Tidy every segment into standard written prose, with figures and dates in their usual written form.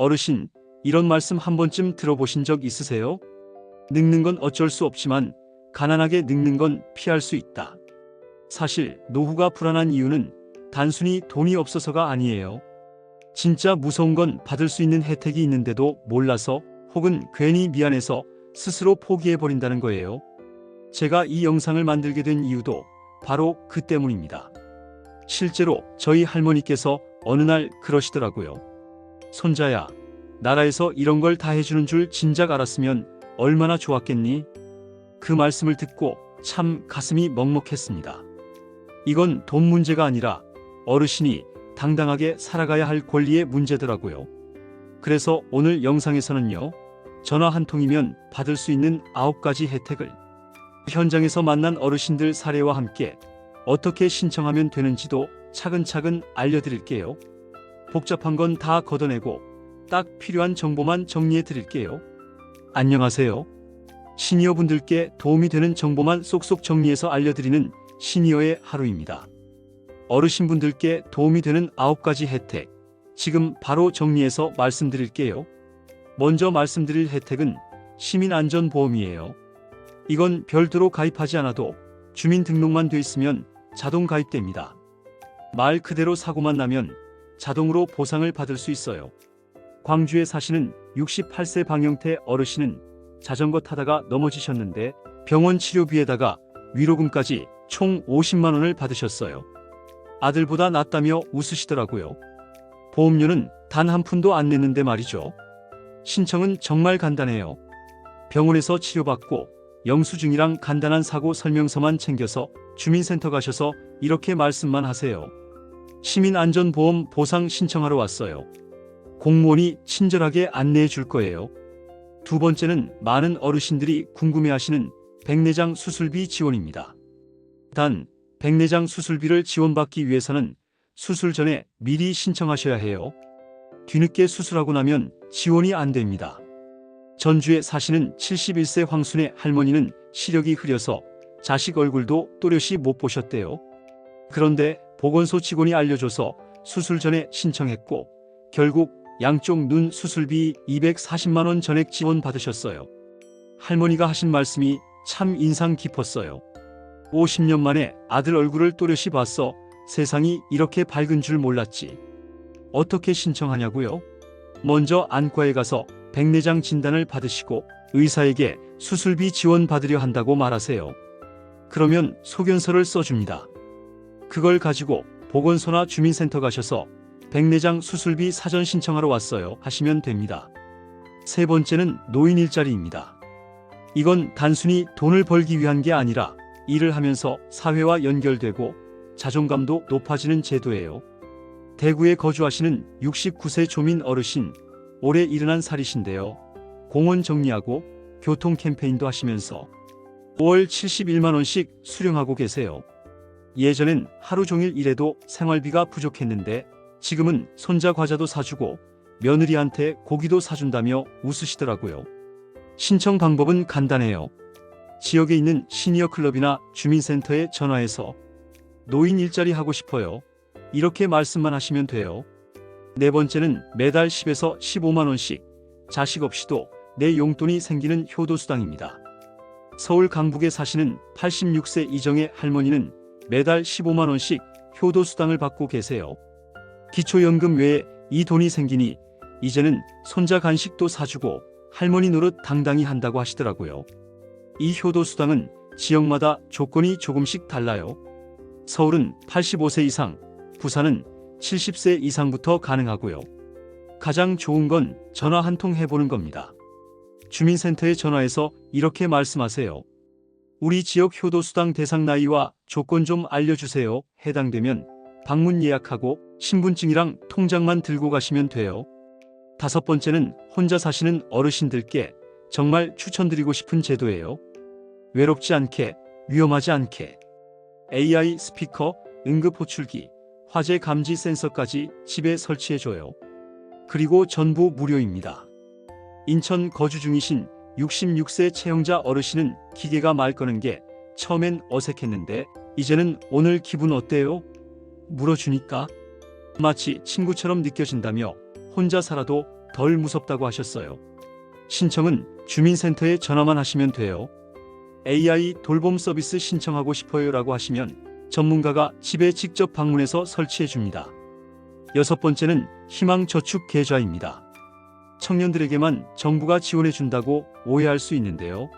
어르신, 이런 말씀 한 번쯤 들어보신 적 있으세요? 늙는 건 어쩔 수 없지만 가난하게 늙는 건 피할 수 있다. 사실 노후가 불안한 이유는 단순히 돈이 없어서가 아니에요. 진짜 무서운 건 받을 수 있는 혜택이 있는데도 몰라서 혹은 괜히 미안해서 스스로 포기해버린다는 거예요. 제가 이 영상을 만들게 된 이유도 바로 그 때문입니다. 실제로 저희 할머니께서 어느 날 그러시더라고요. 손자야, 나라에서 이런 걸 다 해주는 줄 진작 알았으면 얼마나 좋았겠니? 그 말씀을 듣고 참 가슴이 먹먹했습니다. 이건 돈 문제가 아니라 어르신이 당당하게 살아가야 할 권리의 문제더라고요. 그래서 오늘 영상에서는요, 전화 한 통이면 받을 수 있는 9가지 혜택을 현장에서 만난 어르신들 사례와 함께 어떻게 신청하면 되는지도 차근차근 알려드릴게요. 복잡한 건 다 걷어내고 딱 필요한 정보만 정리해 드릴게요. 안녕하세요. 시니어분들께 도움이 되는 정보만 쏙쏙 정리해서 알려드리는 시니어의 하루입니다. 어르신분들께 도움이 되는 9가지 혜택, 지금 바로 정리해서 말씀드릴게요. 먼저 말씀드릴 혜택은 시민안전보험이에요. 이건 별도로 가입하지 않아도 주민등록만 돼 있으면 자동 가입됩니다. 말 그대로 사고만 나면 자동으로 보상을 받을 수 있어요. 광주에 사시는 68세 방영태 어르신은 자전거 타다가 넘어지셨는데 병원 치료비에다가 위로금까지 총 50만 원을 받으셨어요. 아들보다 낫다며 웃으시더라고요. 보험료는 단 한 푼도 안 냈는데 말이죠. 신청은 정말 간단해요. 병원에서 치료받고 영수증이랑 간단한 사고 설명서만 챙겨서 주민센터 가셔서 이렇게 말씀만 하세요. 시민안전보험 보상 신청하러 왔어요. 공무원이 친절하게 안내해 줄 거예요. 두 번째는 많은 어르신들이 궁금해하시는 백내장 수술비 지원입니다. 단, 백내장 수술비를 지원받기 위해서는 수술 전에 미리 신청하셔야 해요. 뒤늦게 수술하고 나면 지원이 안 됩니다. 전주에 사시는 71세 황순의 할머니는 시력이 흐려서 자식 얼굴도 또렷이 못 보셨대요. 그런데 보건소 직원이 알려줘서 수술 전에 신청했고 결국 양쪽 눈 수술비 240만 원 전액 지원 받으셨어요. 할머니가 하신 말씀이 참 인상 깊었어요. 50년 만에 아들 얼굴을 또렷이 봤어. 세상이 이렇게 밝은 줄 몰랐지. 어떻게 신청하냐고요? 먼저 안과에 가서 백내장 진단을 받으시고 의사에게 수술비 지원 받으려 한다고 말하세요. 그러면 소견서를 써줍니다. 그걸 가지고 보건소나 주민센터 가셔서 백내장 수술비 사전 신청하러 왔어요 하시면 됩니다. 세 번째는 노인 일자리입니다. 이건 단순히 돈을 벌기 위한 게 아니라 일을 하면서 사회와 연결되고 자존감도 높아지는 제도예요. 대구에 거주하시는 69세 조민 어르신, 올해 70살이신데요. 공원 정리하고 교통 캠페인도 하시면서 5월 71만 원씩 수령하고 계세요. 예전엔 하루 종일 일해도 생활비가 부족했는데 지금은 손자 과자도 사주고 며느리한테 고기도 사준다며 웃으시더라고요. 신청 방법은 간단해요. 지역에 있는 시니어 클럽이나 주민센터에 전화해서 노인 일자리 하고 싶어요. 이렇게 말씀만 하시면 돼요. 네 번째는 매달 10에서 15만 원씩 자식 없이도 내 용돈이 생기는 효도수당입니다. 서울 강북에 사시는 86세 이정의 할머니는 매달 15만 원씩 효도수당을 받고 계세요. 기초연금 외에 이 돈이 생기니 이제는 손자 간식도 사주고 할머니 노릇 당당히 한다고 하시더라고요. 이 효도수당은 지역마다 조건이 조금씩 달라요. 서울은 85세 이상, 부산은 70세 이상부터 가능하고요. 가장 좋은 건 전화 한 통 해보는 겁니다. 주민센터에 전화해서 이렇게 말씀하세요. 우리 지역 효도수당 대상 나이와 조건 좀 알려주세요. 해당되면 방문 예약하고 신분증이랑 통장만 들고 가시면 돼요. 다섯 번째는 혼자 사시는 어르신들께 정말 추천드리고 싶은 제도예요. 외롭지 않게, 위험하지 않게. AI 스피커, 응급 호출기, 화재 감지 센서까지 집에 설치해줘요. 그리고 전부 무료입니다. 인천 거주 중이신 66세 채용자 어르신은 기계가 말 거는 게 처음엔 어색했는데 이제는 오늘 기분 어때요? 물어주니까 마치 친구처럼 느껴진다며 혼자 살아도 덜 무섭다고 하셨어요. 신청은 주민센터에 전화만 하시면 돼요. AI 돌봄 서비스 신청하고 싶어요라고 하시면 전문가가 집에 직접 방문해서 설치해 줍니다. 여섯 번째는 희망저축 계좌입니다. 청년들에게만 정부가 지원해 준다고 오해할 수 있는데요.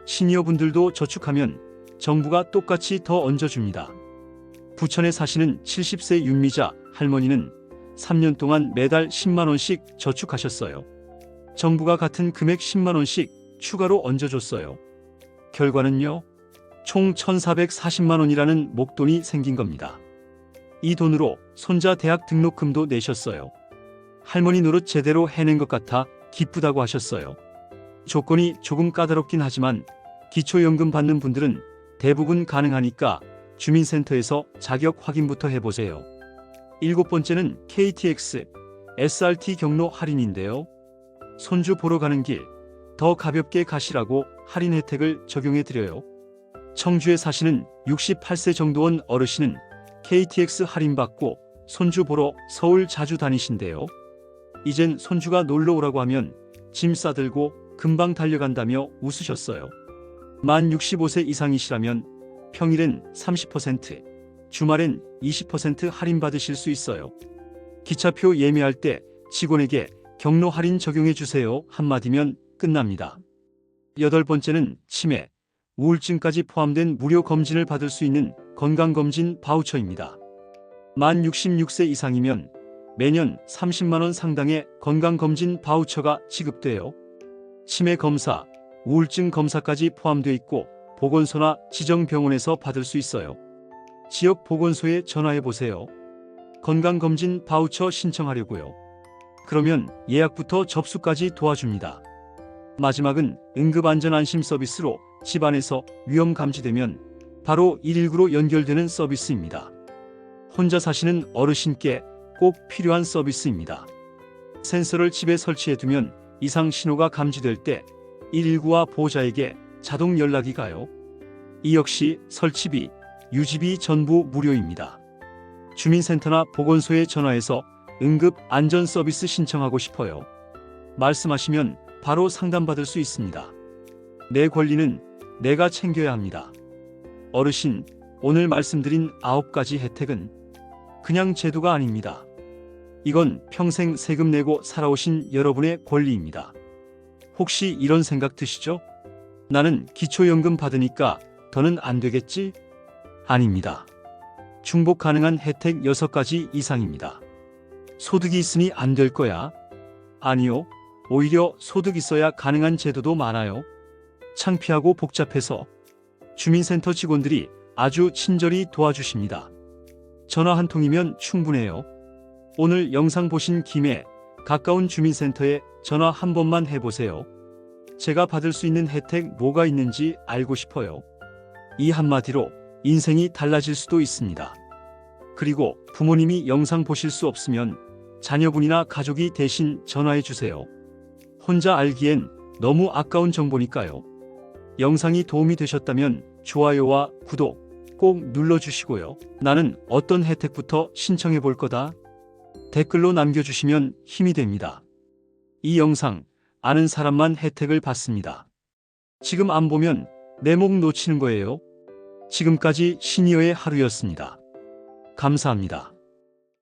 시니어분들도 저축하면 정부가 똑같이 더 얹어줍니다. 부천에 사시는 70세 윤미자 할머니는 3년 동안 매달 10만 원씩 저축하셨어요. 정부가 같은 금액 10만 원씩 추가로 얹어줬어요. 결과는요, 총 1,440만 원이라는 목돈이 생긴 겁니다. 이 돈으로 손자 대학 등록금도 내셨어요. 할머니 노릇 제대로 해낸 것 같아 기쁘다고 하셨어요. 조건이 조금 까다롭긴 하지만 기초연금 받는 분들은 대부분 가능하니까 주민센터에서 자격 확인부터 해보세요. 일곱 번째는 KTX, SRT 경로 할인인데요. 손주 보러 가는 길, 더 가볍게 가시라고 할인 혜택을 적용해드려요. 청주에 사시는 68세 정도원 어르신은 KTX 할인받고 손주 보러 서울 자주 다니신대요. 이젠 손주가 놀러 오라고 하면 짐 싸들고 금방 달려간다며 웃으셨어요. 만 65세 이상이시라면 평일엔 30%, 주말엔 20% 할인받으실 수 있어요. 기차표 예매할 때 직원에게 경로 할인 적용해 주세요 한마디면 끝납니다. 여덟 번째는 치매, 우울증까지 포함된 무료 검진을 받을 수 있는 건강검진 바우처입니다. 만 66세 이상이면 매년 30만 원 상당의 건강검진 바우처가 지급돼요. 치매 검사, 우울증 검사까지 포함되어 있고 보건소나 지정병원에서 받을 수 있어요. 지역 보건소에 전화해 보세요. 건강검진 바우처 신청하려고요. 그러면 예약부터 접수까지 도와줍니다. 마지막은 응급안전안심 서비스로 집안에서 위험 감지되면 바로 119로 연결되는 서비스입니다. 혼자 사시는 어르신께 꼭 필요한 서비스입니다. 센서를 집에 설치해두면 이상 신호가 감지될 때 119와 보호자에게 자동 연락이 가요. 이 역시 설치비, 유지비 전부 무료입니다. 주민센터나 보건소에 전화해서 응급 안전 서비스 신청하고 싶어요. 말씀하시면 바로 상담받을 수 있습니다. 내 권리는 내가 챙겨야 합니다. 어르신, 오늘 말씀드린 9가지 혜택은 그냥 제도가 아닙니다. 이건 평생 세금 내고 살아오신 여러분의 권리입니다. 혹시 이런 생각 드시죠? 나는 기초연금 받으니까 더는 안 되겠지? 아닙니다. 중복 가능한 혜택 6가지 이상입니다. 소득이 있으니 안 될 거야? 아니요. 오히려 소득 있어야 가능한 제도도 많아요. 창피하고 복잡해서 주민센터 직원들이 아주 친절히 도와주십니다. 전화 한 통이면 충분해요. 오늘 영상 보신 김에 가까운 주민센터에 전화 한 번만 해보세요. 제가 받을 수 있는 혜택 뭐가 있는지 알고 싶어요. 이 한마디로 인생이 달라질 수도 있습니다. 그리고 부모님이 영상 보실 수 없으면 자녀분이나 가족이 대신 전화해 주세요. 혼자 알기엔 너무 아까운 정보니까요. 영상이 도움이 되셨다면 좋아요와 구독 꼭 눌러주시고요. 나는 어떤 혜택부터 신청해 볼 거다? 댓글로 남겨주시면 힘이 됩니다. 이 영상 아는 사람만 혜택을 받습니다. 지금 안 보면 내 목 놓치는 거예요. 지금까지 시니어의 하루였습니다. 감사합니다.